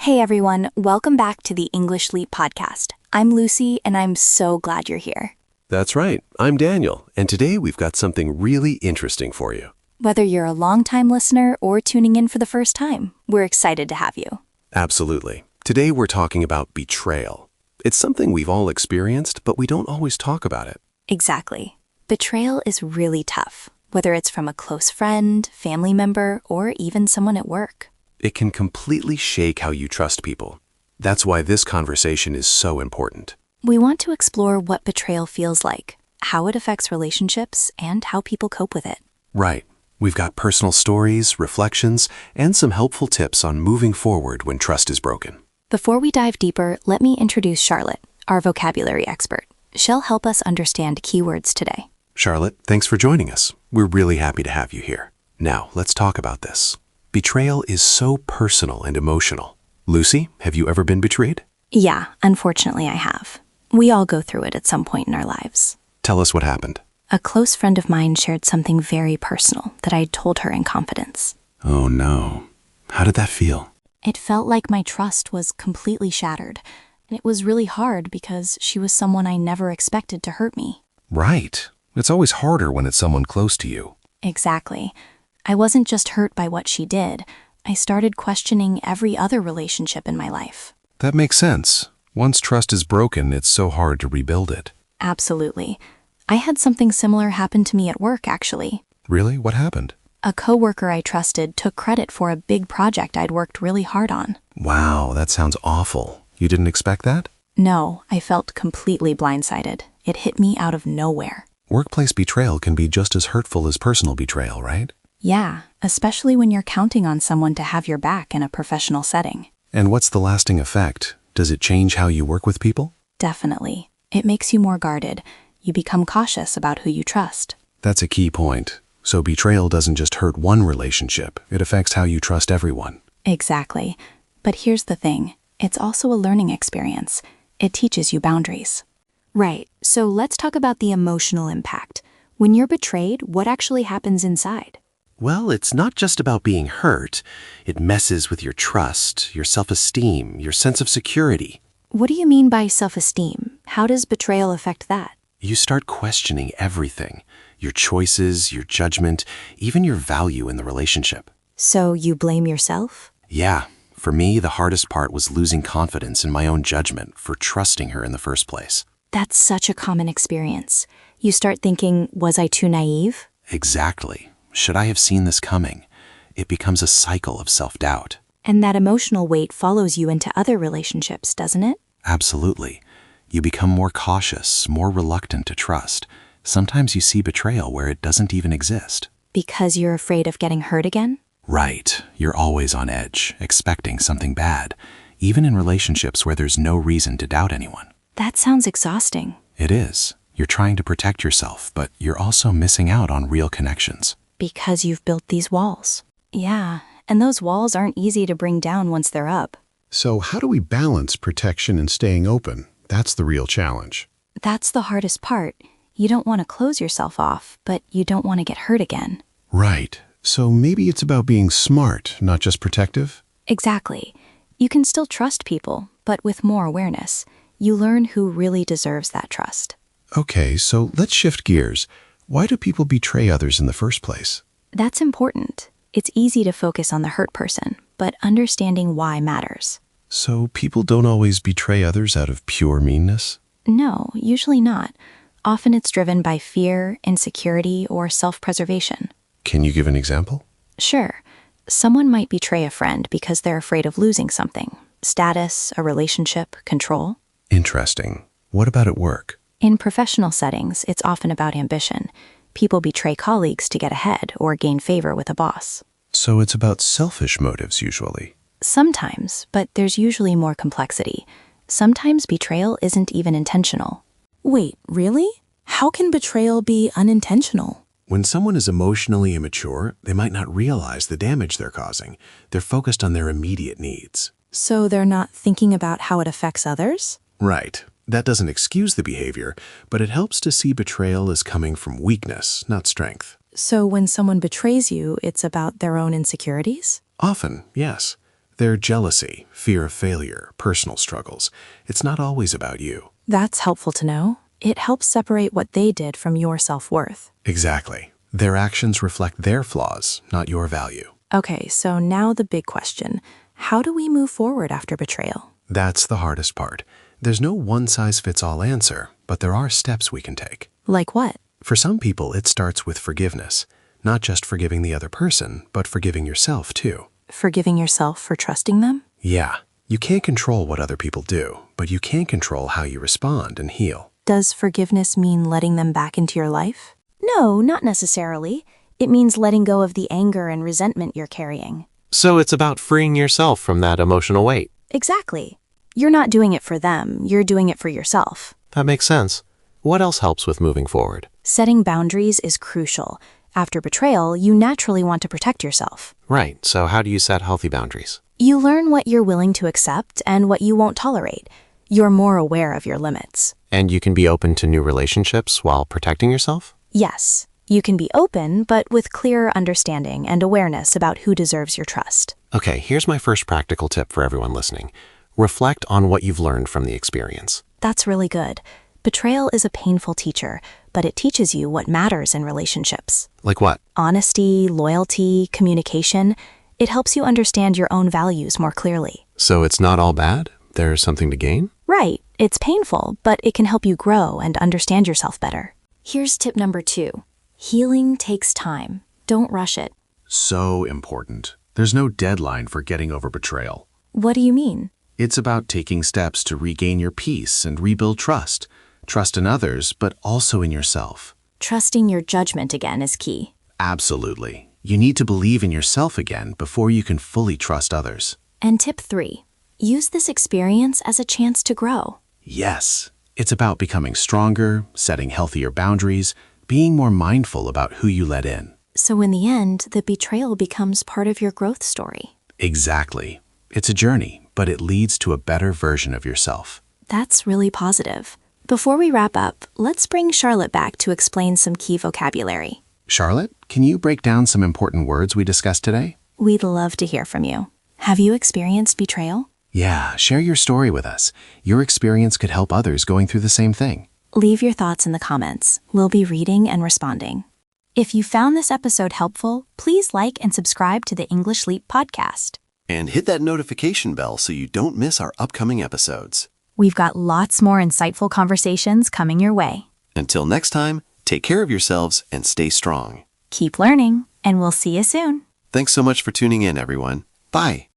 Hey everyone, welcome back to the English Leap podcast. I'm Lucy, and I'm so glad you're here. That's right. I'm Daniel, and today we've got something really interesting for you. Whether you're a longtime listener or tuning in for the first time, we're excited to have you. Absolutely. Today we're talking about betrayal. It's something we've all experienced, but we don't always talk about it. Exactly. Betrayal is really tough, whether it's from a close friend, family member, or even someone at work. It can completely shake how you trust people. That's why this conversation is so important. We want to explore what betrayal feels like, how it affects relationships, and how people cope with it. Right. We've got personal stories, reflections, and some helpful tips on moving forward when trust is broken. Before we dive deeper, let me introduce Charlotte, our vocabulary expert. She'll help us understand keywords today. Charlotte, thanks for joining us. We're really happy to have you here. Now, let's talk about this. Betrayal is so personal and emotional. Lucy, have you ever been betrayed? Yeah, unfortunately I have. We all go through it at some point in our lives. Tell us what happened. A close friend of mine shared something very personal that I'd told her in confidence. Oh no. How did that feel? It felt like my trust was completely shattered, and it was really hard because she was someone I never expected to hurt me. Right. It's always harder when it's someone close to you. Exactly. I wasn't just hurt by what she did. I started questioning every other relationship in my life. That makes sense. Once trust is broken, it's so hard to rebuild it. Absolutely. I had something similar happen to me at work, actually. Really? What happened? A coworker I trusted took credit for a big project I'd worked really hard on. Wow, that sounds awful. You didn't expect that? No, I felt completely blindsided. It hit me out of nowhere. Workplace betrayal can be just as hurtful as personal betrayal, right? Yeah, especially when you're counting on someone to have your back in a professional setting. And what's the lasting effect? Does it change how you work with people? Definitely. It makes you more guarded. You become cautious about who you trust. That's a key point. So betrayal doesn't just hurt one relationship, it affects how you trust everyone. Exactly. But here's the thing. It's also a learning experience. It teaches you boundaries. Right. So let's talk about the emotional impact. When you're betrayed, what actually happens inside? Well, it's not just about being hurt. It messes with your trust, your self-esteem, your sense of security. What do you mean by self-esteem? How does betrayal affect that? You start questioning everything. Your choices, your judgment, even your value in the relationship. So you blame yourself? Yeah. For me, the hardest part was losing confidence in my own judgment for trusting her in the first place. That's such a common experience. You start thinking, was I too naive? Exactly. Should I have seen this coming? It becomes a cycle of self-doubt. And that emotional weight follows you into other relationships, doesn't it? Absolutely. You become more cautious, more reluctant to trust. Sometimes you see betrayal where it doesn't even exist. Because you're afraid of getting hurt again? Right. You're always on edge, expecting something bad, even in relationships where there's no reason to doubt anyone. That sounds exhausting. It is. You're trying to protect yourself, but you're also missing out on real connections. Because you've built these walls. Yeah, and those walls aren't easy to bring down once they're up. So how do we balance protection and staying open? That's the real challenge. That's the hardest part. You don't want to close yourself off, but you don't want to get hurt again. Right. So maybe it's about being smart, not just protective? Exactly. You can still trust people, but with more awareness. You learn who really deserves that trust. Okay, so let's shift gears. Why do people betray others in the first place? That's important. It's easy to focus on the hurt person, but understanding why matters. So people don't always betray others out of pure meanness? No, usually not. Often it's driven by fear, insecurity, or self-preservation. Can you give an example? Sure. Someone might betray a friend because they're afraid of losing something. Status, a relationship, control. Interesting. What about at work? In professional settings, it's often about ambition. People betray colleagues to get ahead or gain favor with a boss. So it's about selfish motives usually. Sometimes, but there's usually more complexity. Sometimes betrayal isn't even intentional. Wait, really? How can betrayal be unintentional? When someone is emotionally immature, they might not realize the damage they're causing. They're focused on their immediate needs. So they're not thinking about how it affects others? Right. That doesn't excuse the behavior, but it helps to see betrayal as coming from weakness, not strength. So when someone betrays you, it's about their own insecurities? Often, yes. They're jealousy, fear of failure, personal struggles. It's not always about you. That's helpful to know. It helps separate what they did from your self-worth. Exactly. Their actions reflect their flaws, not your value. Okay, so now the big question. How do we move forward after betrayal? That's the hardest part. There's no one-size-fits-all answer, but there are steps we can take. Like what? For some people, it starts with forgiveness. Not just forgiving the other person, but forgiving yourself too. Forgiving yourself for trusting them? Yeah, you can't control what other people do, but you can control how you respond and heal. Does forgiveness mean letting them back into your life? No, not necessarily. It means letting go of the anger and resentment you're carrying. So it's about freeing yourself from that emotional weight. Exactly. You're not doing it for them, you're doing it for yourself. That makes sense. What else helps with moving forward? Setting boundaries is crucial. After betrayal, you naturally want to protect yourself. Right, so how do you set healthy boundaries? You learn what you're willing to accept and what you won't tolerate. You're more aware of your limits. And you can be open to new relationships while protecting yourself? Yes, you can be open, but with clearer understanding and awareness about who deserves your trust. Okay, here's my first practical tip for everyone listening. Reflect on what you've learned from the experience. That's really good. Betrayal is a painful teacher, but it teaches you what matters in relationships. Like what? Honesty, loyalty, communication. It helps you understand your own values more clearly. So it's not all bad? There's something to gain? Right. It's painful, but it can help you grow and understand yourself better. Here's tip number 2. Healing takes time. Don't rush it. So important. There's no deadline for getting over betrayal. What do you mean? It's about taking steps to regain your peace and rebuild trust. Trust in others, but also in yourself. Trusting your judgment again is key. Absolutely. You need to believe in yourself again before you can fully trust others. And tip 3. Use this experience as a chance to grow. Yes, it's about becoming stronger, setting healthier boundaries, being more mindful about who you let in. So in the end, the betrayal becomes part of your growth story. Exactly. It's a journey, but it leads to a better version of yourself. That's really positive. Before we wrap up, let's bring Charlotte back to explain some key vocabulary. Charlotte, can you break down some important words we discussed today? We'd love to hear from you. Have you experienced betrayal? Yeah, share your story with us. Your experience could help others going through the same thing. Leave your thoughts in the comments. We'll be reading and responding. If you found this episode helpful, please like and subscribe to the English Leap podcast. And hit that notification bell so you don't miss our upcoming episodes. We've got lots more insightful conversations coming your way. Until next time, take care of yourselves and stay strong. Keep learning, and we'll see you soon. Thanks so much for tuning in, everyone. Bye.